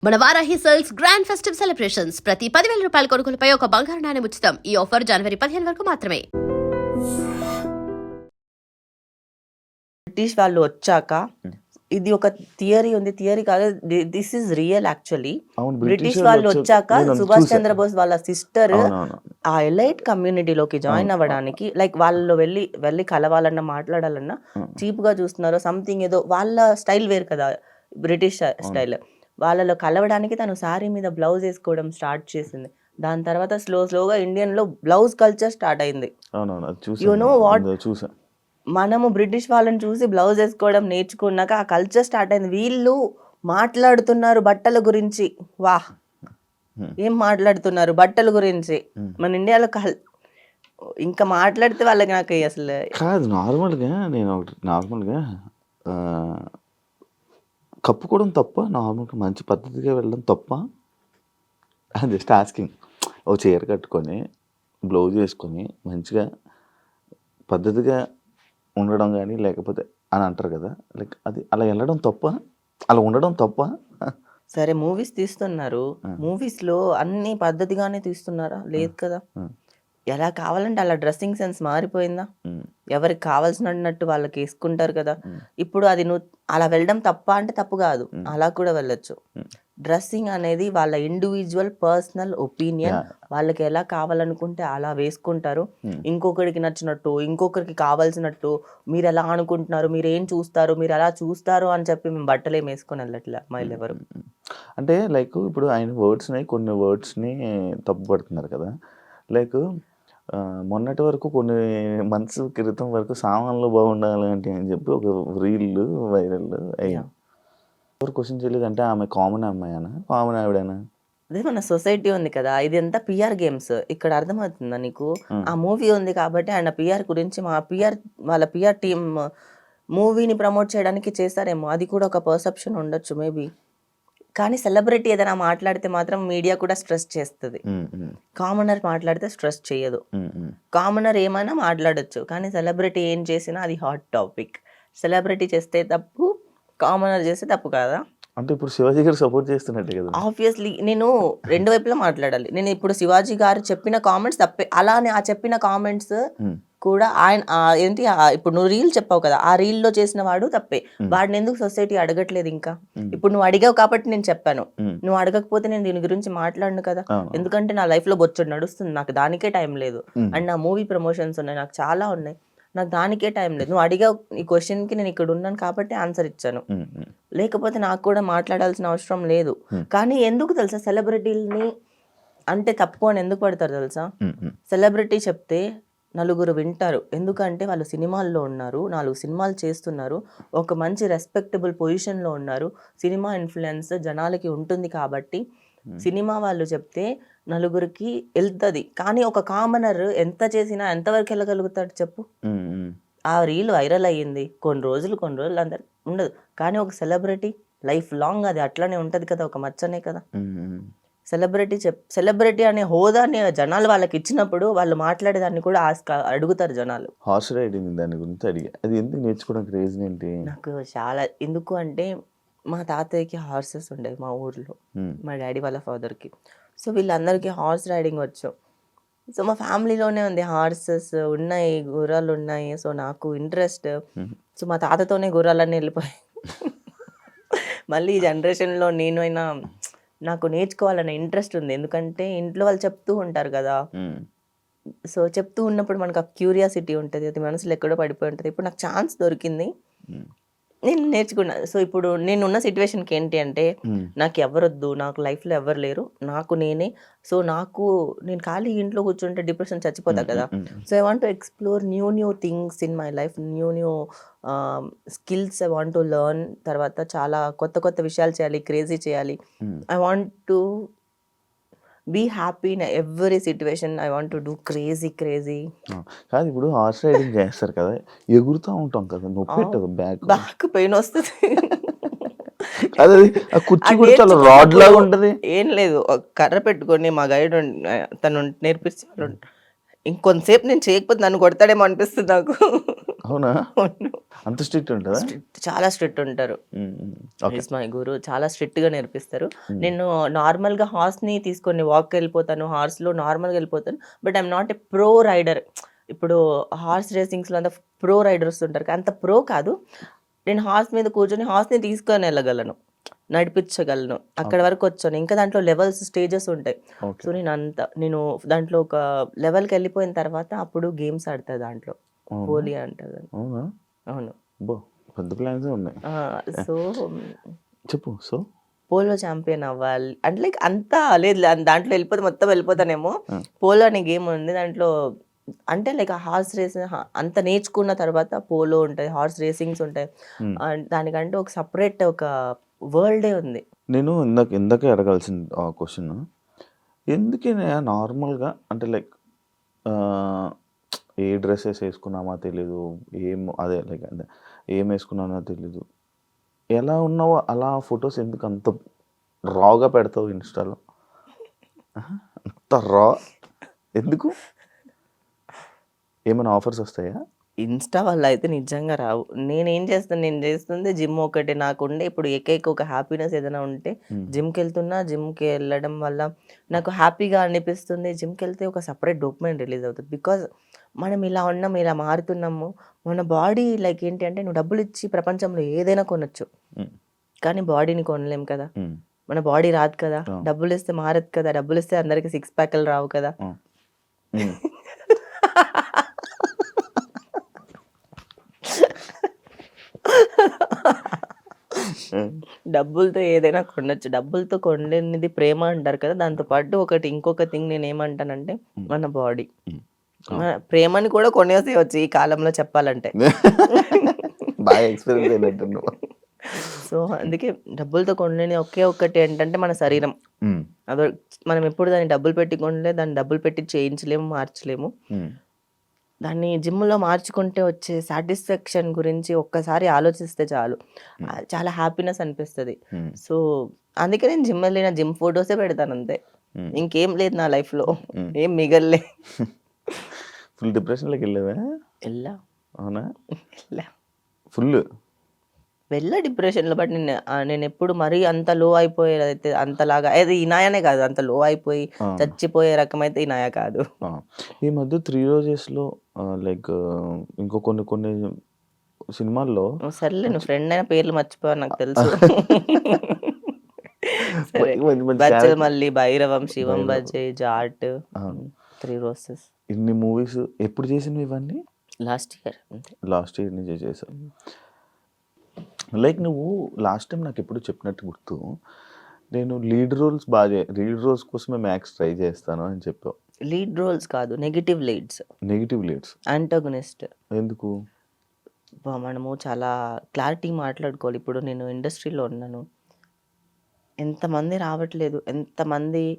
మన Varahi sales grand festive celebrations ప్రతి 10,000 రూపాయల కొనుగోలుపై ఒక బంగారు నాణెం ఉచితం. ఈ ఆఫర్ జనవరి 15 వరకు మాత్రమే. బ్రిటిష్ వాళ్ళు వచ్చాక ఇది ఒక థియరీ ఉంది, థియరీ కాదు, this is real actually. British వాళ్ళు వచ్చాక సుభాష్ చంద్రబోస్ వాళ్ళ సిస్టర్ ఆ ఎలైట్ కమ్యూనిటీలోకి జాయిన్ అవ్వడానికి, లైక్ వాళ్ళు వెళ్ళి కలవాలన్నా మాట్లాడాలన్నా చీప్ గా చూస్తున్నారు. సంథింగ్ ఏదో వాళ్ళ స్టైల్ వేరు కదా, బ్రిటిష్ స్టైల్. వాళ్ళలో కలవడానికి తను శారీ మీద బ్లౌజ్ వేసుకోవడం స్టార్ట్ చేసింది. దాని తర్వాత స్లోగా ఇండియన్ లో బ్లౌజ్ కల్చర్ స్టార్ట్ అయింది. యు నో వాట్, మనము బ్రిటిష్ వాళ్ళని చూసి బ్లౌజ్ వేసుకోవడం నేర్చుకున్నాక ఆ కల్చర్ స్టార్ట్ అయింది. వీళ్ళు మాట్లాడుతున్నారు బట్టల గురించి, వాహ్ ఏం మాట్లాడుతున్నారు బట్టల గురించి. మన ఇండియాలో ఇంకా మాట్లాడితే వాళ్ళకి నాకు అసలు కాదు. నార్మల్గా కప్పుకోవడం తప్ప, నార్మల్గా మంచి పద్ధతిగా వెళ్ళడం తప్ప? Just asking. ఓ చీర కట్టుకొని బ్లౌజ్ వేసుకొని మంచిగా పద్ధతిగా ఉండడం కానీ లేకపోతే అని అంటారు కదా, లైక్ అది అలా వెళ్ళడం తప్ప, అలా ఉండడం తప్ప? సరే మూవీస్ తీస్తున్నారు, మూవీస్ లో అన్ని పద్ధతిగానే తీస్తున్నారా? లేదు కదా. ఎలా కావాలంటే అలా డ్రెస్సింగ్ సెన్స్ మారిపోయిందా? ఎవరికి కావాల్సినట్టు వాళ్ళకి వేసుకుంటారు కదా. ఇప్పుడు అది నువ్వు అలా వెళ్ళడం తప్ప అంటే తప్పు కాదు, అలా కూడా వెళ్ళొచ్చు. డ్రెస్సింగ్ అనేది వాళ్ళ ఇండివిజువల్ పర్సనల్ ఒపీనియన్. వాళ్ళకి ఎలా కావాలనుకుంటే అలా వేసుకుంటారు. ఇంకొకరికి నచ్చినట్టు, ఇంకొకరికి కావాల్సినట్టు మీరు ఎలా అనుకుంటున్నారు, మీరు ఏం చూస్తారు, మీరు అలా చూస్తారు అని చెప్పి మేము బట్టలు ఏం వేసుకొని వెళ్ళట్లే అమ్మాయిలు ఎవరు. అంటే లైక్ ఇప్పుడు ఆయన కొన్ని వర్డ్స్ని తప్పు పడుతున్నారు కదా. లైక్ మొన్నటి వరకు కొన్ని మంత్స్ క్రితం వరకు సామాన్లు బాగుండాలి అంటే అని చెప్పి ఒక రీల్ వైరల్ అయ్యాం. ఎవరు క్వశ్చన్ చేయలేదు అంటే ఆమె కామన్ అమ్మాయినా, కామన్ ఆవిడేనా? అదే మన సొసైటీ ఉంది కదా, ఇది అంతా పిఆర్ గేమ్స్. ఇక్కడ అర్థమవుతుందా నీకు? ఆ మూవీ ఉంది కాబట్టి ఆయన పిఆర్ గురించి, వాళ్ళ పిఆర్ టీమ్ మూవీని ప్రమోట్ చేయడానికి చేస్తారేమో, అది కూడా ఒక పర్సెప్షన్ ఉండొచ్చు మేబీ. కానీ సెలబ్రిటీ ఏదైనా మాట్లాడితే మాత్రం మీడియా కూడా స్ట్రెస్ చేస్తుంది. కామనర్ మాట్లాడితే స్ట్రెస్ చేయదు. కామనర్ ఏమైనా మాట్లాడొచ్చు, కానీ సెలబ్రిటీ ఏం చేసినా అది హాట్ టాపిక్. సెలబ్రిటీ చేస్తే తప్పు, కామనర్ చేస్తే తప్పు కాదా? అంటే ఇప్పుడు శివాజీ గారు సపోర్ట్ చేస్తున్నట్టే కదా. ఆబ్వియస్లీ నేను రెండు వైపులా మాట్లాడాలి. నేను ఇప్పుడు శివాజీ గారు చెప్పిన కామెంట్స్ తప్పే, అలానే ఆ చెప్పిన కామెంట్స్ కూడా ఆయన ఏంటి, ఇప్పుడు నువ్వు రీల్ చెప్పావు కదా, ఆ రీల్ లో చేసిన వాడు తప్పే. వాడిని ఎందుకు సొసైటీ అడగట్లేదు ఇంకా? ఇప్పుడు నువ్వు అడిగావు కాబట్టి నేను చెప్పాను, నువ్వు అడగకపోతే నేను దీని గురించి మాట్లాడను కదా. ఎందుకంటే నా లైఫ్ లో బొచ్చడు నడుస్తుంది, నాకు దానికే టైం లేదు. అండ్ నా మూవీ ప్రమోషన్స్ ఉన్నాయి, నాకు చాలా ఉన్నాయి, నాకు దానికే టైం లేదు. నువ్వు అడిగావు ఈ క్వశ్చన్ కి, నేను ఇక్కడ ఉన్నాను కాబట్టి ఆన్సర్ ఇచ్చాను. లేకపోతే నాకు కూడా మాట్లాడాల్సిన అవసరం లేదు. కానీ ఎందుకు తెలుసా సెలబ్రిటీలని అంటే తప్పు అని ఎందుకు పడతారు తెలుసా? సెలబ్రిటీ చెప్తే నలుగురు వింటారు, ఎందుకంటే వాళ్ళు సినిమాల్లో ఉన్నారు, 4 సినిమాలు చేస్తున్నారు, ఒక మంచి రెస్పెక్టబుల్ పొజిషన్లో ఉన్నారు, సినిమా ఇన్ఫ్లుయెన్స్ జనాలకి ఉంటుంది కాబట్టి సినిమా వాళ్ళు చెప్తే నలుగురికి వెళ్తుంది. కానీ ఒక కామనర్ ఎంత చేసినా ఎంతవరకు వెళ్ళగలుగుతాడు చెప్పు? ఆ రీల్ వైరల్ అయ్యింది, కొన్ని రోజులు అందరు ఉండదు. కానీ ఒక సెలబ్రిటీ లైఫ్ లాంగ్ అది అట్లనే ఉంటుంది కదా, ఒక మచ్చనే కదా. సెలబ్రిటీ అనే హోదాని జనాలు వాళ్ళకి ఇచ్చినప్పుడు వాళ్ళు మాట్లాడేదాన్ని కూడా అడుగుతారు జనాలు. హార్స్ రైడింగ్ దాని గురించి అడిగా, అది ఎందుకు నేర్చుకోవడానికి రీజన్ ఏంటి? నాకు చాలా ఎందుకు అంటే, మా తాతయ్యకి హార్సెస్ ఉండేవి మా ఊర్లో, మా డాడీ వాళ్ళ ఫాదర్కి. సో వీళ్ళందరికీ హార్స్ రైడింగ్ వచ్చు. సో మా ఫ్యామిలీలోనే ఉంది, హార్సెస్ ఉన్నాయి, గుర్రాలు ఉన్నాయి. సో నాకు ఇంట్రెస్ట్. సో మా తాతతోనే గుర్రాలన్నీ వెళ్ళిపోయాయి. మళ్ళీ ఈ జనరేషన్లో నేనైనా నాకు నేర్చుకోవాలనే ఇంట్రెస్ట్ ఉంది, ఎందుకంటే ఇంట్లో వాళ్ళు చెప్తూ ఉంటారు కదా. సో చెప్తూ ఉన్నప్పుడు మనకు ఆ క్యూరియాసిటీ ఉంటుంది, అది మనసులో ఎక్కడో పడిపోయి ఉంటుంది. ఇప్పుడు నాకు ఛాన్స్ దొరికింది, నేను నేర్చుకున్నా. సో ఇప్పుడు నేనున్న సిచ్యువేషన్కి ఏంటి అంటే, నాకు ఎవరొద్దు, నాకు లైఫ్లో ఎవరు లేరు, నాకు నేనే. సో నేను ఖాళీ ఇంట్లో కూర్చుంటే డిప్రెషన్ చచ్చిపోతా కదా. So I want to explore new things in my life, new skills I want to learn. తర్వాత చాలా కొత్త విషయాలు చేయాలి, క్రేజీ చేయాలి. I want to be happy in every situation. I want to do crazy. కాదు, ఇప్పుడు హార్స్ రైడింగ్ చేస్తారు కదా, ఎగురుతూ ఉంటాం కదా, నొప్పి బ్యాక్ పెయిన్ వస్తుంది. అది కుర్చీ కూడా చాలా రాడ్ లాగా ఉంటది. ఏం లేదు, కర్ర పెట్టుకొని మా గైడ్ తను నేర్పించారు. ఇంకొంతసేపు నేను చేయకపోతే నన్ను కొడతాడేమో అనిపిస్తుంది నాకు. అవునా? అవును. అంత స్ట్రిక్ట్ ఉంటుందా? చాలా స్ట్రిక్ట్ ఉంటారు. ఓకే. ఈస్ మై గురు. చాలా స్ట్రిక్ట్‌గా నేర్పిస్తారు. నేను నార్మల్‌గా హార్స్‌ని తీసుకొని వాక్‌కెళ్ళిపోతాను. హార్స్‌లో నార్మల్‌గా వెళ్ళిపోతాను. But I'm not a pro rider. ఇప్పుడు హార్స్ రేసింగ్స్‌లో అంత ప్రో రైడర్స్ ఉంటారు. అంత ప్రో కాదు. నేను హార్స్ మీద కూర్చొని హార్స్‌ని తీసుకొని వెళ్ళగలను. నడిపించగలను. అక్కడి వరకు వచ్చాను. ఇంకా దాంట్లో లెవెల్స్, స్టేజెస్ ఉంటాయి. ఓకే. సో, నేను దాంట్లో ఒక లెవెల్‌కెళ్ళిపోయిన తర్వాత అప్పుడు గేమ్స్ ఆడతా దాంట్లో. అవునా? పోలి అంటారు దాన్ని. అవునా? అవును. అబ్బో! పెద్ద ప్లాన్సే ఉన్నాయి. సో, చెప్పు. సో? పోలో చాంపియన్ అవ్వాలి. అంటే లైక్ అంతా లేదులే దాంట్లో వెళ్ళిపోతే మొత్తం వెళ్ళిపోతానేమో. ఆ! పోలో అనే గేమ్ ఉంది. దాంట్లో అంటే లైక్ ఆ హార్స్ రేస్ అంత నేర్చుకున్న తర్వాత పోలో ఉంటది. హార్స్ రేసింగ్స్ ఉంటాయి. హ్మ్. దానికంటూ ఒక సెపరేట్ ఒక వరల్డే ఉంది. నేను ఇందాకే అడగాల్సిన క్వెషన్. ఎందుకని నార్మల్‌గా అంటే లైక్ ఆహ్, ఏ డ్రెసెస్ ఏసుకున్నామో తెలీదు. అదే లైక్ అంటే ఏమేసుకున్నానో తెలీదు. ఎలా ఉన్నావో అలా ఫోటోస్ ఎందుకు అంత రా‌గా పెడతావు ఇన్‌స్టాలో? అహా! అంత రా ఎందుకు? ఏమైనా ఆఫర్స్ వస్తాయా? ఇన్‌స్టా వల్ల అయితే నిజంగా రావు. నేను చేస్తుంది జిమ్ ఒకటే. నాకుండే ఇప్పుడు ఏకైక ఒక హ్యాపీనెస్ ఏదైనా ఉంటే హ్మ్. జిమ్‌కెళ్తున్నా. జిమ్‌కి వెళ్ళడం వల్ల నాకు హ్యాపీగా అనిపిస్తుంది. జిమ్‌కెళ్తే ఒక సెపరేట్ డోపమైన్ రిలీజ్ అవుతది. బికాజ్ మనం ఇలా ఉన్నాం, ఇలా మారుతున్నాము. మన బాడీ లైక్ ఏంటి అంటే నువ్వు డబ్బులిచ్చి ప్రపంచంలో ఏదైనా కొనొచ్చు. హ్మ్. కానీ బాడీని కొనలేం కదా! హ్మ్. మన బాడీ రాదు కదా! ఆ! డబ్బులిస్తే మారదు కదా! డబ్బులిస్తే అందరికి సిక్స్ ప్యాకులు రావు కదా! ఆ! హ్మ్. హ్మ్. డబ్బులతో ఏదైనా కొనొచ్చు. డబ్బులతో కొనలేనిది ప్రేమ అంటారు కదా! దాంతో పాటు ఇంకొక థింగ్ నేనేమంటానంటే మన బాడీ. హ్మ్. ఆ! ప్రేమని కూడా కొనేసేయొచ్చు ఈ కాలంలో చెప్పాలంటే. బాగా ఎక్స్‌పీరియన్స్ అయినట్టున్నావు. సో, అందుకే డబ్బులతో కొనలేని ఒకే ఒక్కటి ఏంటంటే మన శరీరం. హ్మ్. అదో మనం ఎప్పుడు దాన్ని డబ్బులు పెట్టి కొనలే. దాన్ని డబ్బులు పెట్టి చేయించలేము, మార్చలేము. హ్మ్. దాన్ని జిమ్‌లో మార్చుకుంటే వచ్చే సాటిస్ఫాక్షన్ గురించి ఒక్కసారి ఆలోచిస్తే చాలు. చాలా హ్యాపీనెస్ అనిపిస్తది. హ్మ్. సో, అందుకే నేను జిమ్ ఎళ్ళిన జిమ్ ఫోటోసే పెడతానంతే. హ్మ్. ఇంకేం లేదు నా లైఫ్‌లో. హ్మ్. ఏం మిగల్లే. ఫుల్ డిప్రెషన్‌లోకెళ్ళావా? ఎళ్ళా. అవునా? ఎళ్ళా. ఫుల్లు. వెళ్ళా డిప్రెషన్‌లో. బట్ నేనెప్పుడు మరీ అంత లో అయిపోయేదైతే అంతలాగా అది ఇనాయనే కాదు. అంత లో అయిపోయి ఆ! చచ్చిపోయే రకమైతే ఇనాయ కాదు. ఆ! ఈ మధ్య 'త్రీ రోజెస్‌లో' లైక్ ఇంకో కొన్ని కొన్ని సినిమాల్లో సర్లే నువ్వు మంచి ఫ్రెండ్ అయిన పేర్లు మర్చిపోవని నాకు తెలుసు. సరే. మంచి మంచి బచ్చల క్యారెక్టర్ మల్లి, భైరవం, శివం 'భైరవ్' బజే, జాట్, అవును. 3 రోసెస్ ఇన్ని మూవీస్ ఎప్పుడు చేసినవి ఇవన్నీ? లాస్ట్ ఇయర్ అంతే. లాస్ట్ ఇయర్ నుంచే చేశావు. లైక్ నువ్వు లాస్ట్ టైమ్ నాకెప్పుడో చెప్పినట్టు గుర్తు. నేను లీడ్ రోల్స్ కోసమే మ్యాక్స్ ట్రై చేస్తాను అని చెప్పావు. లీడ్ రోల్స్ కాదు. Negative leads. Negative leads. Antagonist. ఎందుకు? మనము చాలా క్లారిటీ మాట్లాడుకోవాలి. ఇప్పుడు నేను ఇండస్ట్రీలో ఉన్నాను. ఎంతమంది రావట్లేదు. ఎంతమంది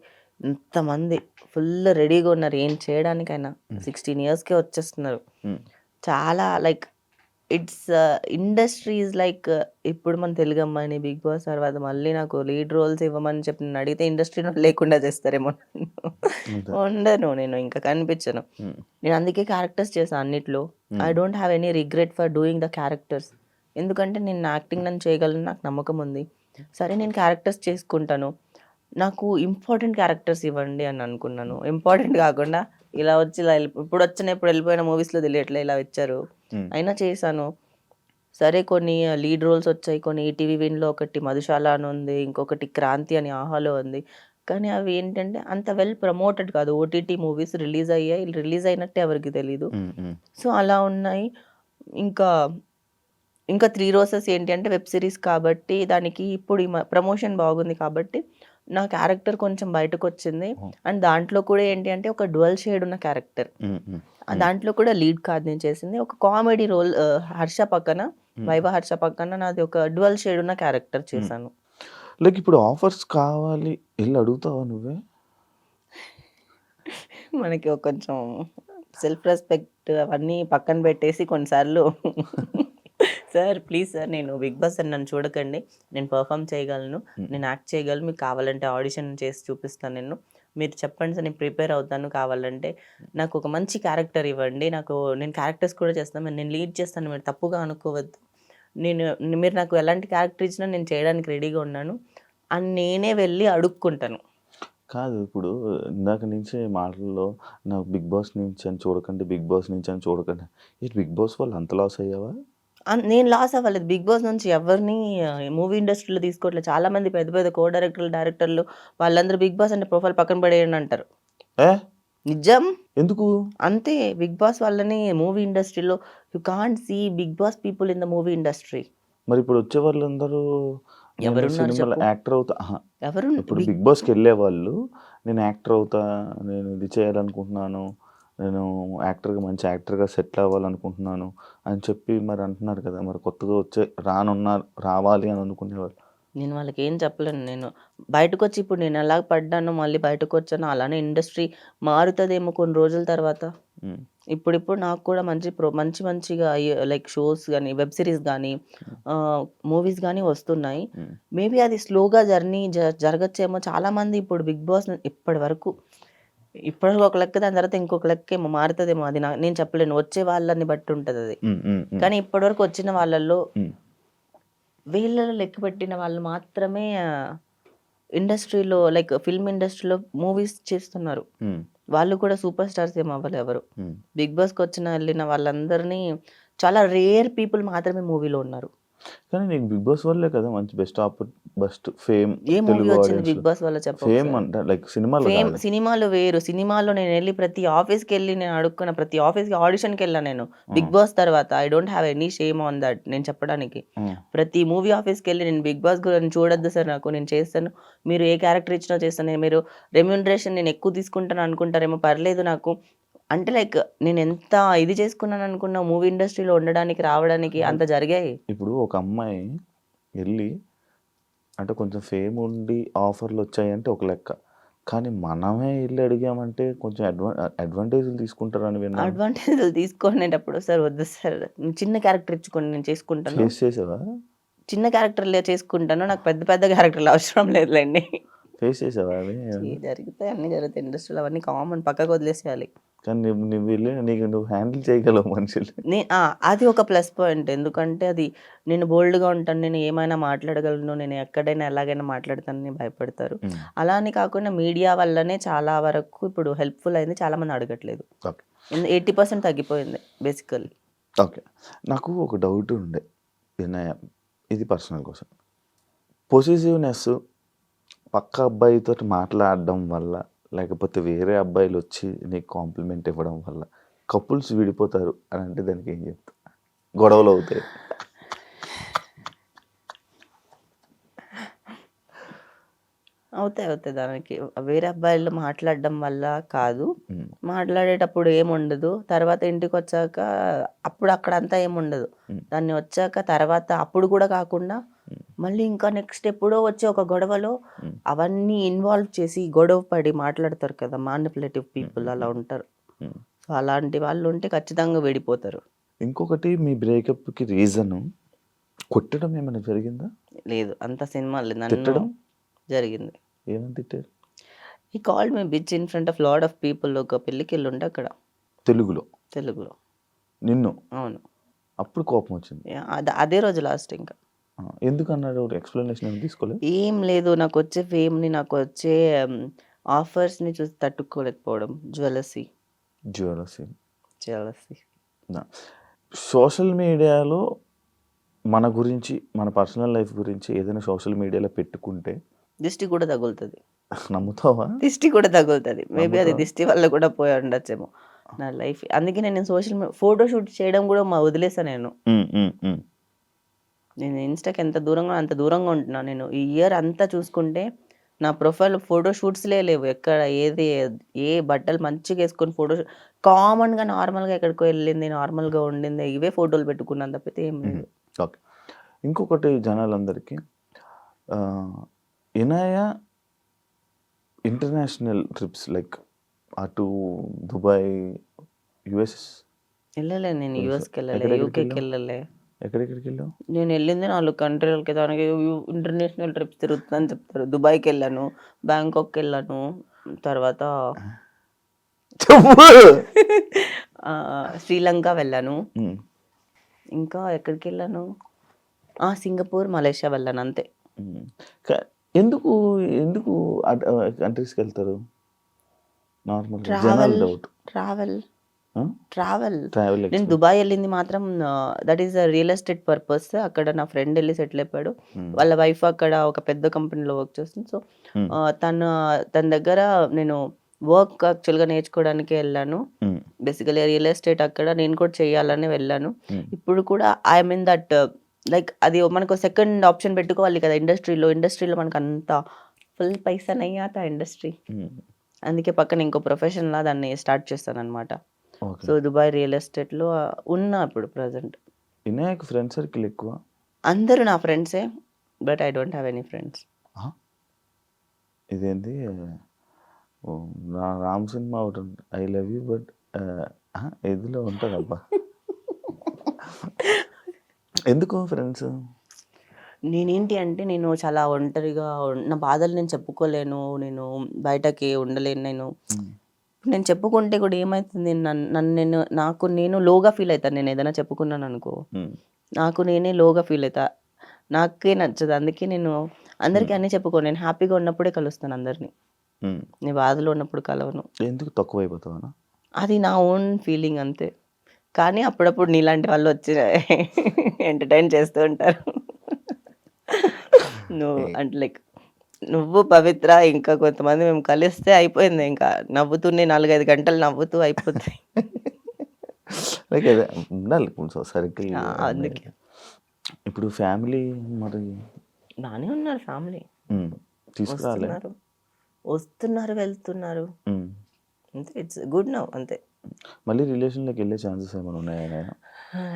ఫుల్ రెడీగా ఉన్నారు ఏం చేయడానికైనా. 16 ఇయర్స్‌కే వచ్చేస్తున్నారు. హ్మ్. చాలా like it's industry is like ఇప్పుడు మన తెలుగు అమ్మాయిని 'బిగ్ బాస్' తర్వాత మళ్ళీ నాకు లీడ్ రోల్స్ ఇవ్వమని చెప్పి నన్నడిగితే ఇండస్ట్రీలో లేకుండా చేస్తారేమో నన్ను. అంతే. ఉండను నేను ఇంకా కనిపించను. హ్మ్. నేను అందుకే క్యారెక్టర్స్ చేశా అన్నిట్లో. I don't have any regret for doing the characters. ఎందుకంటే నేను యాక్టింగ్ నన్ను చేయగలను నాకు నమ్మకం ఉంది. సరే నేను క్యారెక్టర్స్ చేసుకుంటాను. నాకు ఇంపార్టెంట్ క్యారెక్టర్స్ ఇవ్వండి అని అనుకున్నాను. ఇంపార్టెంట్ కాకుండా ఇలా వచ్చి ఇలా ఇప్పుడు వెళ్ళిపోయిన మూవీస్‌లో తెలియట్లే ఇలా ఇచ్చారు. హ్మ్. అయినా చేశాను. సరే కొన్ని లీడ్ రోల్స్ వచ్చాయి. కొన్ని ఈటీవీ విన్‌లో ఒకటి 'మధుశాల' అని ఉంది. ఇంకొకటి 'క్రాంతి' అని 'ఆహాలో' ఉంది. కానీ అవి ఏంటంటే అంత వెల్ ప్రమోటెడ్ కాదు. ఓటీటీ మూవీస్ రిలీజ్ అయ్యాయి. రిలీజ్ అయినట్టు ఎవరికీ తెలీదు. హ్మ్. హ్మ్. సో, అలా ఉన్నాయి. ఇంకా, ఇంకా 'త్రీ రోసెస్' ఏంటి అంటే వెబ్ సిరీస్ కాబట్టి దానికి ఇప్పుడు ఈ ప్రమోషన్ బాగుంది కాబట్టి నా క్యారెక్టర్ కొంచెం బయటకొచ్చింది. ఓహ్! అండ్ దాంట్లో కూడా ఏంటి అంటే ఒక డ్యుయల్ షేడ్ ఉన్న క్యారెక్టర్. హ్మ్. హ్మ్. దాంట్లో కూడా లీడ్ కాదు నేను చేసింది. ఒక కామెడీ రోల్ 'హర్ష' పక్కన 'వైవ హర్ష' పక్కన నాది ఒక డ్యుయల్ షేడ్ ఉన్న క్యారెక్టర్ హ్మ్. చేశాను. లైక్ ఇప్పుడు ఆఫర్స్ కావాలి ఎళ్లి అడుగుతావా నువ్వే? మనకి ఒక కొంచెం సెల్ఫ్ రెస్పెక్ట్ అవన్నీ పక్కన పెట్టేసి కొన్నిసార్లు సార్ ప్లీజ్ సార్ నేను 'బిగ్ బాస్' అని నన్ను చూడకండి. నేను పెర్ఫార్మ్ చేయగలను. హ్మ్. నేను యాక్ట్ చేయగలను. మీకు కావాలంటే ఆడిషన్ చేసి చూపిస్తాను నేను. మీరు చెప్పండి సార్, నేను ప్రిపేర్ అవుతాను, కావాలంటే నాకు ఒక మంచి క్యారెక్టర్ ఇవ్వండి, నేను క్యారెక్టర్స్ కూడా చేస్తాను, నేను లీడ్ చేస్తాను, మీరు తప్పుగా అనుకోవద్దు, నేను మీరు నాకు ఎలాంటి క్యారెక్టర్ ఇచ్చినా నేను చేయడానికి రెడీగా ఉన్నాను అని నేనే వెళ్ళి అడుక్కుంటాను. కాదు ఇప్పుడు ఇందాక నుంచి మాటల్లో నాకు బిగ్ బాస్ నుంచి అని చూడకండి, బిగ్ బాస్ నుంచి అని చూడకండి. ఈ బిగ్ బాస్ వల్ల అంత లాస్ అయ్యావా? నేను లాస్ అవ్వలేదు. బిగ్ బాస్ నుంచి ఎవరిని మూవీ ఇండస్ట్రీలో తీసుకోవట్లేదు. చాలా మంది పెద్ద పెద్ద కో డైరెక్టర్లు, డైరెక్టర్లు వాళ్ళందరూ బిగ్ బాస్ అంటే ప్రొఫైల్ పక్కన పడేయండి అంటారు. ఏ నిజం. ఎందుకు? అంతే. బిగ్ బాస్ వాళ్ళని మూవీ ఇండస్ట్రీలో you can't see Bigg Boss people in the movie industry. మరి ఇప్పుడు వచ్చే వాళ్ళందరూ నేను ఎవరున్నారు సినిమాలో చెప్పు? యాక్టర్ అవుతా ఎవరు ఇప్పుడు బిగ్ బిగ్ బాస్కి వెళ్ళే వాళ్ళు నేను యాక్టర్ అవుతా, నేను ఇది చేయాలనుకుంటున్నాను, నేను యాక్టర్గా మంచి యాక్టర్గా సెటిల్ అవ్వాలనుకుంటున్నాను అని చెప్పి మరి అంటున్నారు కదా. మరి కొత్తగా వచ్చే రావాలి అని అనుకునేవాళ్ళు. నేను వాళ్ళకి ఏం చెప్పలేను. నేను బయటకొచ్చి ఇప్పుడు నేను ఎలా పడ్డానో మళ్ళీ బయటకొచ్చానో అలానే ఇండస్ట్రీ మారుతదేమో కొన్ని రోజుల తర్వాత. ఉమ్, ఇప్పుడిప్పుడు నాకు కూడా మంచిగా లైక్ షోస్ గానీ, వెబ్ సీరీస్ గానీ, మూవీస్ గానీ వస్తున్నాయి. ఉమ్, మేబీ అది స్లోగా జర్నీ జరగచ్చేమో. చాలామంది ఇప్పుడు బిగ్ బాస్ ఇప్పటివరకు ఒక లెక్క, దాని తర్వాత ఇంకొక లెక్కేమో మారుతదేమో. అది నేను చెప్పలేను. వచ్చే వాళ్ళని బట్టి ఉంటదది. ఉమ్, ఉమ్, ఉమ్, కానీ ఇప్పటివరకు వచ్చిన వాళ్ళల్లో ఉమ్, వీళ్ళలో లెక్కపెట్టిన వాళ్ళు మాత్రమే ఇండస్ట్రీలో లైక్ ఫిల్మ్ ఇండస్ట్రీలో మూవీస్ చేస్తున్నారు. ఉమ్, వాళ్ళు కూడా సూపర్ స్టార్స్ ఏమి అవ్వలే ఎవరు. ఉమ్. బిగ్ బాస్‌కి వెళ్ళిన వాళ్ళందరినీ చాలా రేర్ పీపుల్ మాత్రమే మూవీలో ఉన్నారు. కానీ నీకు బిగ్ బాస్ వల్లే కదా మంచి బెస్ట్ ఫేమ్ ఏ మూవీ తెలుగు వచ్చింది ఆడియన్స్ బిగ్ బాస్ వల్ల చెప్పు ఫేమ్ ఒకసారి? అంటే లైక్ సినిమాలో ఫేమ్ కాదు. సినిమాలు వేరు. సినిమాలో నేను అడుక్కున్న ప్రతి ఆఫీస్‌కి ఆడిషన్‌కి వెళ్ళాను నేను. బిగ్ బాస్ తర్వాత I don't have any shame on that నేను చెప్పడానికి. ఉమ్, ప్రతి మూవీ ఆఫీస్‌కెళ్ళి నేను బిగ్ బాస్ గురించి చూడొద్దు సార్ నాకు, నేను చేస్తాను, మీరు ఏ క్యారెక్టర్ ఇచ్చినా చేస్తాను, మీరు రెమ్యూనరేషన్ నేను ఎక్కువ తీసుకుంటాను అనుకుంటారేమో, పర్లేదు నాకు అంటే లైక్ నేను ఎంత ఇది చేసుకున్నాను అనుకున్నా మూవీ ఇండస్ట్రీలో ఉండడానికి, రావడానికి అంత జరిగాయి. ఇప్పుడు ఒక అమ్మాయి వెళ్ళి అంటే కొంచెం ఫేమ్ ఉండి ఆఫర్లు వచ్చాయంటే ఒక లెక్క, కానీ మనమే వెళ్ళి అడిగామంటే కొంచెం అడ్వాంటేజ్లు తీసుకుంటారని విన్నాను. అడ్వాంటేజ్‌లు తీసుకునేటప్పుడు సార్ వద్దు సార్, చిన్న క్యారెక్టర్ ఇచ్చుకోండి నేను చేసుకుంటాను. ఫేస్ చేసావా? చిన్న క్యారెక్టర్‌లే చేసుకుంటాను. నాకు పెద్ద పెద్ద క్యారెక్టర్‌లు అవసరం లేదులెండి. ఫేస్ చేసావా అవి? అన్నీ జరుగుతాయి ఇండస్ట్రీలో, అవన్నీ కామన్, పక్కకు వదిలేసేయాలి. కానీ నువ్వు వెళ్ళి నువ్వు హ్యాండిల్ చేయగలవు మనుషులు. అది ఒక ప్లస్ పాయింట్. ఎందుకంటే అది నేను బోల్డ్‌గా ఉంటాను. నేను ఏమైనా మాట్లాడగలను. నేను ఎక్కడైనా ఎలాగైనా మాట్లాడతానని భయపడతారు. ఉమ్, అలా అని కాకుండా మీడియా వల్లనే చాలా వరకు ఇప్పుడు హెల్ప్‌ఫుల్ అయింది. చాలామంది అడగట్లేదు. ఓకే 80% తగ్గిపోయింది బేసికల్లీ. ఓకే నాకు ఒక డౌట్ ఉండే వినయ, ఇది పర్సనల్ కోసం. పొసెసివ్నెస్ పక్క అబ్బాయితో మాట్లాడడం వల్ల లేకపోతే వేరే అబ్బాయిలు వచ్చి నీకు కాంప్లిమెంట్ ఇవ్వడం వల్ల కపుల్స్ విడిపోతారు అని అంటే దానికి ఏం చెప్తా? గొడవలు అవుతాయి. అవుతాయి. దానికి వేరే అబ్బాయిలు మాట్లాడడం వల్ల కాదు. ఉమ్, మాట్లాడేటప్పుడు ఏముండదు. తర్వాత ఇంటికొచ్చాక అప్పుడు అక్కడంతా ఏముండదు. ఉమ్, దాన్ని వచ్చాక తర్వాత అప్పుడు కూడా కాకుండా ఉమ్, మళ్ళీ ఇంకా నెక్స్ట్ ఎప్పుడో వచ్చే ఒక గొడవలో ఉమ్, అవన్నీ ఇన్వాల్వ్ చేసి గొడవ పడి మాట్లాడతారు కదా! మానిపులేటివ్ పీపుల్ ఉమ్, అలా ఉంటారు. ఉమ్. సో, అలాంటి వాళ్ళు ఉంటే ఖచ్చితంగా విడిపోతారు. ఇంకొకటి మీ బ్రేకప్కి రీజను కొట్టడం ఏమైనా జరిగిందా? లేదు, అంత సినిమాలు నన్ను తిట్టడం? జరిగింది. ఏమని తిట్టారు? He called me bitch in front of lot of people. ఒక పెళ్ళికెళ్ళుండే అక్కడ తెలుగులో తెలుగులో. నిన్ను అవును. అప్పుడు కోపం వచ్చింది. అదే రోజు లాస్ట్ ఇంకా. ఎందుకన్నాడు? ఎక్స్ప్లెనేషన్ ఏమి తీసుకోలేదు? ఏం లేదు, నాకొచ్చే ఫేమ్‌ని, నాకొచ్చే ఆఫర్స్‌ని చూసి తట్టుకోలేకపోవడం. జెలసీ. జ్యువెలసీ. సోషల్ మీడియాలో మన గురించి మన పర్సనల్ లైఫ్ గురించి ఏదైనా సోషల్ మీడియాలో పెట్టుకుంటే దిష్టి కూడా తగులుతది. నమ్ముతావా? దిష్టి కూడా తగులుతది. మేబీ అది నమ్ముతావా? దిష్టి వల్ల కూడా పోయి ఉండొచ్చేమో నా లైఫ్. అందుకే నేను ఫోటో షూట్ చేయడం కూడా వదిలేసా నేను. ఉమ్, ఉమ్, ఉమ్, నేను ఇన్‌స్టాకి ఎంత దూరంగా అంత దూరంగా ఉంటున్నా నేను. ఈ ఇయర్ అంతా చూసుకుంటే నా ప్రొఫైల్ ఫోటో షూట్స్‌లే లేవు. ఎక్కడ ఏ బట్టలు మంచిగా ఏసుకొని కామన్‌గా నార్మల్‌గా ఎక్కడికో వెళ్ళింది, నార్మల్‌గా ఉండింది, ఇవే ఫోటోలు పెట్టుకున్నాను తప్పితే ఏం లేదు. ఓకే. ఇంకొకటి జనాలందరికీ ఇనాయ ఇంటర్నేషనల్ ట్రిప్స్ లైక్ అటు దుబాయ్, యుఎస్ వెళ్ళలే, నేను యూఎస్‌కి వెళ్ళలే, ఎక్కడెక్కడికి యూకేకి వెళ్ళావు? వెళ్ళలే. ఎక్కడెక్కడికి వెళ్ళావు? నేను వెళ్ళింది 4 కంట్రీలకి. దానికి ఇంటర్నేషనల్ ట్రిప్స్ తిరుగుతుందని చెప్తారు. దుబాయ్‌కి వెళ్ళాను, బ్యాంకాక్‌కి వెళ్ళాను, తర్వాత చెప్పు. శ్రీలంక వెళ్ళాను. ఉమ్. ఇంకా ఎక్కడికి వెళ్ళాను? సింగపూర్, మలేషియా వెళ్ళాను అంతే. ఉమ్. ఎందుకు ఎందుకు కంట్రీస్కి వెళ్తారు? Normal general travel doubt. Travel travel నేను దుబాయ్ వెళ్ళింది మాత్రం that is real estate purpose. అక్కడ నా ఫ్రెండ్ వెళ్ళి సెటిల్ అయిపోయాడు. వాళ్ళ వైఫ్ అక్కడ ఒక పెద్ద కంపెనీలో వర్క్ చేస్తుంది. సో తన దగ్గర నేను వర్క్ యాక్చువల్గా నేర్చుకోవడానికి వెళ్ళాను. బేసికలీ రియల్ ఎస్టేట్ అక్కడ నేను కూడా చేయాలని వెళ్ళాను. ఇప్పుడు కూడా ఐ మీన్ దట్ లైక్ అది మనకు సెకండ్ ఆప్షన్ పెట్టుకోవాలి కదా ఇండస్ట్రీలో మనకు అంత ఫుల్ పైసా నయ్యాత ఇండస్ట్రీ. అందుకే పక్కన ఇంకో ప్రొఫెషన్ లా దాన్ని స్టార్ట్ చేస్తాను అనమాట. సో దుబాయ్ రియల్ ఎస్టేట్లో ఉన్నా ఇప్పుడు ప్రజెంట్. వినాయక్ ఫ్రెండ్ సర్కిల్ ఎక్కువ? అందరూ నా ఫ్రెండ్సే, but I don't have any friends. ఇదేంటి నా రామ్ సినిమా ఒకటి ఐ లవ్ యూ బట్ ఇదిలో ఉంటుంది అబ్బా. ఎందుకు ఫ్రెండ్స్? నేనేంటి అంటే నేను చాలా ఒంటరిగా నా బాధలు నేను చెప్పుకోలేను. నేను బయటకి ఉండలేను. నేను చెప్పుకుంటే కూడా ఏమవుతుంది, నాకు నేను లోగా ఫీల్ అవుతాను. నేను ఏదైనా చెప్పుకున్నాను అనుకో, నాకు నేనే లోగా ఫీల్ అవుతా. నాకే నచ్చదు. అందుకే నేను అందరికీ అన్నీ చెప్పుకోను. నేను హ్యాపీగా ఉన్నప్పుడే కలుస్తాను అందరినీ. నేను బాధలో ఉన్నప్పుడు కలవను. ఎందుకు తక్కువ అయిపోతావా? అది నా ఓన్ ఫీలింగ్ అంతే. కానీ అప్పుడప్పుడు నీలాంటి వాళ్ళు వచ్చి ఎంటర్టైన్ చేస్తూ ఉంటారు. నువ్వు అంటే లైక్ నువ్వు పవిత్ర ఇంకా కొంతమంది మేము కలిస్తే అయిపోయింది. ఇంకా నవ్వుతూనే 4-5 గంటలు నవ్వుతూ అయిపోతాయి. లైక్ అదే ఉండాలి కొంచెం సర్కిల్. అందుకే ఇప్పుడు ఫ్యామిలీ మరి బాగానే ఉన్నారు. ఫ్యామిలీ తీసుకురాలే? వస్తున్నారు వెళ్తున్నారు అంతే. ఇట్స్ గుడ్ నౌ అంతే. మళ్ళీ రిలేషన్లోకి వెళ్ళే ఛాన్సెస్ ఏమైనా ఉన్నాయా?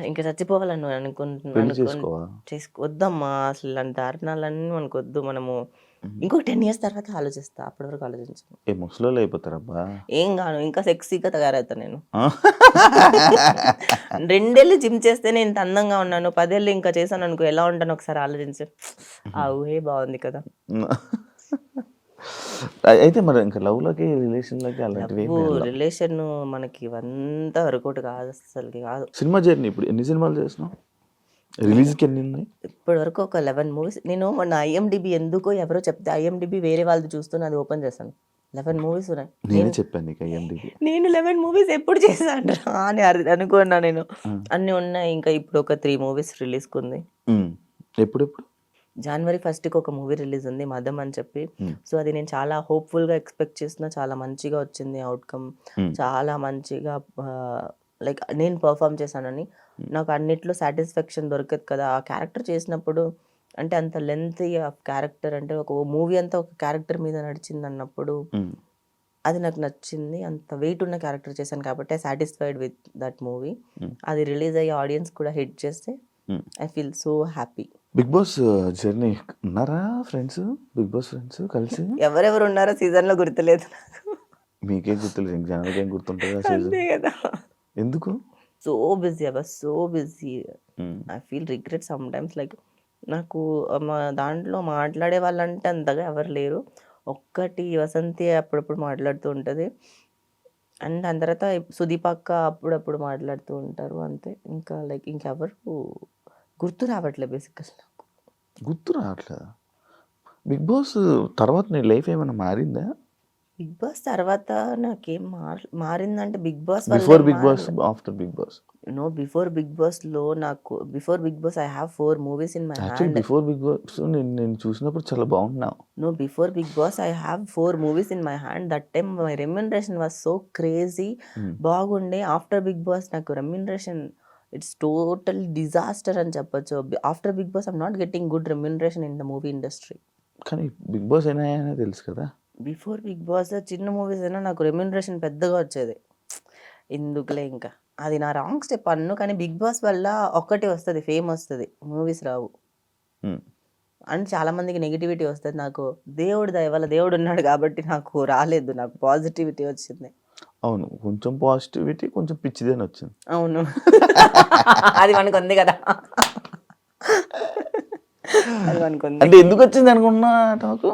ఇంకా చచ్చిపోవాలని పెళ్లి అనుకుంటున్నాను. వద్దమ్మా, అసలు ఇలాంటి దారుణాలన్నీ మనకు వద్దు. మనము ఇంకో 10 years తర్వాత ఆలోచిస్తా. అప్పటి వరకు ఆలోచించను. ఏ ముసలోళ్ళు అయిపోతారబ్బా. ఏం కాను, ఇంకా సెక్సీగా తయారవుతాను నేను. 2 ఏళ్ళు జిమ్ చేస్తే నేను ఇంత అందంగా ఉన్నాను. 10 ఏళ్ళు ఇంకా చేశాను అనుకో ఎలా ఉంటాను ఒకసారి ఆలోచించు. ఆ ఊహే బాగుంది కదా. అయితే మరి ఇంకా లవ్లోకి రిలేషన్లోకి అలాంటివి రిలేషన్ మనకి ఇవంతా వర్కౌట్ కాదు, అసలుకి కాదు. సినిమా జర్నీ ఇప్పుడు ఎన్ని సినిమాలు చేసినావు? రిలీజ్కి ఎన్ని ఉన్నాయి? ఇప్పటి వరకు ఒక 11 మూవీస్. నేను మొన్న IMDb ఎందుకో ఎవరో చెప్తే IMDb వేరే వాళ్ళది చూస్తున్నా, అది ఓపెన్ చేశాను. 11 మూవీస్ ఉన్నాయి. నేనే చెప్పాను నీకు IMDb. నేను 11 మూవీస్ ఎప్పుడు చేశాను అని అనుకున్నా నేను. అన్నీ ఉన్నాయి. ఇంకా ఇప్పుడు ఒక 3 మూవీస్ రిలీజ్కి ఉంది. ఎప్పుడెప్పుడు? January 1st ఒక మూవీ రిలీజ్ ఉంది, మదం అని చెప్పి. సో అది నేను చాలా హోప్ఫుల్గా ఎక్స్పెక్ట్ చేస్తున్నా. చాలా మంచిగా వచ్చింది అవుట్కమ్. చాలా మంచిగా లైక్ నేను పర్ఫామ్ చేశానని నాకు అన్నిట్లో సాటిస్ఫాక్షన్ దొరకదు కదా. ఆ క్యారెక్టర్ చేసినప్పుడు అంటే అంత లెంత్ క్యారెక్టర్ అంటే ఒక మూవీ అంతా ఒక క్యారెక్టర్ మీద నడిచింది అన్నప్పుడు అది నాకు నచ్చింది. అంత వెయిట్ ఉన్న క్యారెక్టర్ చేశాను కాబట్టి సాటిస్ఫైడ్ విత్ దట్ మూవీ. అది రిలీజ్ అయ్యి ఆడియన్స్ కూడా హిట్ చేస్తే I feel so happy. Bigg Boss journey ఉన్నారా ఫ్రెండ్స్? బిగ్ బాస్ ఫ్రెండ్స్ కలిసి ఎవరెవరు ఉన్నారో సీజన్లో గుర్తులేదు నాకు. మీకేం గుర్తులేదు, జనాలకి ఏం గుర్తుంటుందా సీజన్? కదా. ఎందుకు? So busy, I was so busy. I feel regret some times. Like నాకు మా దాంట్లో మాట్లాడే వాళ్ళంటే అంతగా ఎవరు లేరు. ఒక్కటి వసంతి అప్పుడప్పుడు మాట్లాడుతూ ఉంటుంది. అండ్ దాని తర్వాత సుదీప్ అక్క అప్పుడప్పుడు మాట్లాడుతూ ఉంటారు అంతే. ఇంకా లైక్ ఇంకెవరు గుర్తు రావట్లేదు బేసికల్. నాకు గుర్తు రావట్లేదా? బిగ్ బాస్ తర్వాత నీ లైఫ్ ఏమైనా మారిందా? బిగ్ బాస్ తర్వాత నాకేం మారిందంటే Bigg Boss before Bigg Boss, after Bigg Boss? No, before Bigg బాస్లో నాకు before Bigg Boss I have 4 movies in my hand. Before Bigg Boss నేను చూసినప్పుడు చాలా బాగున్నావు. No, before Bigg Boss I have 4 movies in my hand. That time my remuneration was so crazy, బాగుండే. After Bigg Boss నాకు remuneration it's total disaster అని చెప్పొచ్చు. After Bigg Boss I'm not getting good remuneration in the movie industry. కానీ big boss అయినా తెలుసు కదా. Before Bigg boss చిన్న movies అయినా నాకు రెమ్యునరేషన్ పెద్దగా వచ్చేది. ఎందుకులే ఇంకా అది నా రాంగ్ స్టెప్ అన్ను. కానీ బిగ్ బాస్ వల్ల ఒక్కటి వస్తుంది, ఫేమ్ వస్తుంది, మూవీస్ రావు. అండ్ చాలా మందికి నెగిటివిటీ వస్తుంది. నాకు దేవుడి దయ వల్ల దేవుడు ఉన్నాడు కాబట్టి నాకు రాలేదు, నాకు పాజిటివిటీ వచ్చింది. అవును, కొంచెం పాజిటివిటీ, కొంచెం పిచ్చిదేని వచ్చింది. అవును, అది మనకు ఉంది కదా. అది మనకు ఉంది. అంటే ఎందుకు వచ్చింది అనుకున్నా నాకు.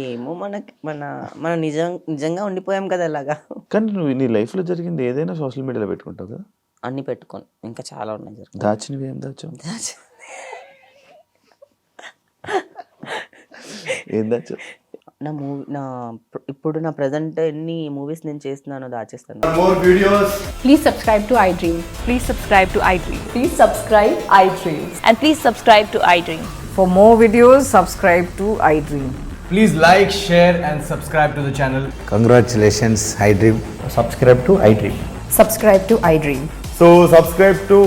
ఏమో మనకి మన నిజంగా ఉండిపోయాం కదా అలాగా. కానీ నువ్వు నీ లైఫ్లో జరిగింది ఏదైనా సోషల్ మీడియాలో పెట్టుకుంటావు కదా, అన్ని పెట్టుకోను, ఇంకా చాలా ఉన్నాయి జరుగుతుంది. దాచినవి ఏం దాచావు? ఏం దాచావు? ఇప్పుడు నా ప్రజెంట్ ఎన్ని మూవీస్ నేను చేస్తున్నానో దాచేస్తాను. Please subscribe to iDream. Please subscribe to iDream. Please subscribe iDream. And please subscribe to iDream. For more videos, subscribe to iDream. Please like, share and subscribe to the channel. Congratulations, iDream. Subscribe to iDream. Subscribe to iDream. So subscribe to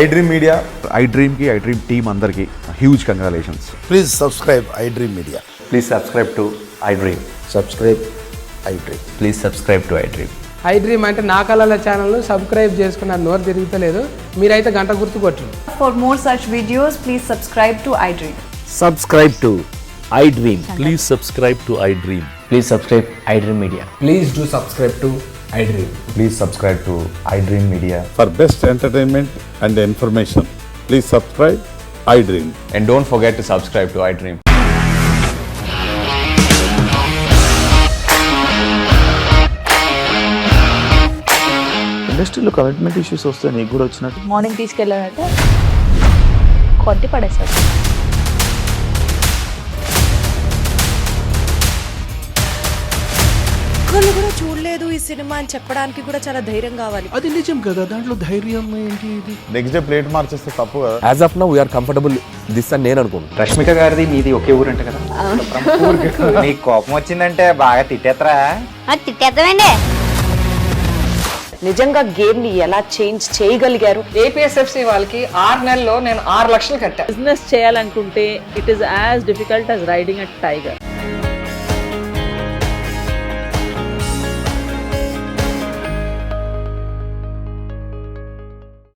iDream Media. iDream ki iDream team andarki huge congratulations. Please subscribe iDream Media. Please subscribe to iDream. Subscribe iDream. Please subscribe to iDream. iDream అంటే నా కళల channel subscribe చేసుకున్న నోరు తిరుగుతలేదు, మీరైతే గంట గుర్తు కొట్టండి. For more such videos, please subscribe to iDream. Subscribe to iDream. Please subscribe to iDream. Please subscribe iDream Media. Please do subscribe to iDream. Please subscribe to iDream Media. For best entertainment and information, please subscribe iDream. And don't forget to subscribe to iDream. ఇండస్ట్రీలో commitment issues వస్తే నీకు కూడా వచ్చినట్టు? Morning తీసుకెళ్ళారంటే కొట్టి పడేస్తారు. ఒక్కళ్ళు కూడా చూడలేదు ఈ సినిమా అని చెప్పడానికి కూడా చాలా ధైర్యం కావాలి. అది నిజం కదా, దాంట్లో ధైర్యం ఏంటి? ఇది నెక్స్ట్ డే ప్లేట్ మార్చేస్తే తప్పు కదా. As of now we are comfortable this అని నేను అనుకుంటున్నాను. రష్మిక గారిది మీది ఒకే ఊరు అంట కదా. నీకు కోపం వచ్చిందంటే బాగా తిట్టేత్తరా? తిట్టేద్దామండి. నిజంగా గేమ్ ని ఎలా చేంజ్ చేయగలిగారు? ఏపీఎస్ఎఫ్సి వాళ్ళకి 6 నెలల్లో నేను 6 లక్షలు కట్టా. బిజినెస్ చేయాలనుకుంటే it is as difficult as riding a tiger.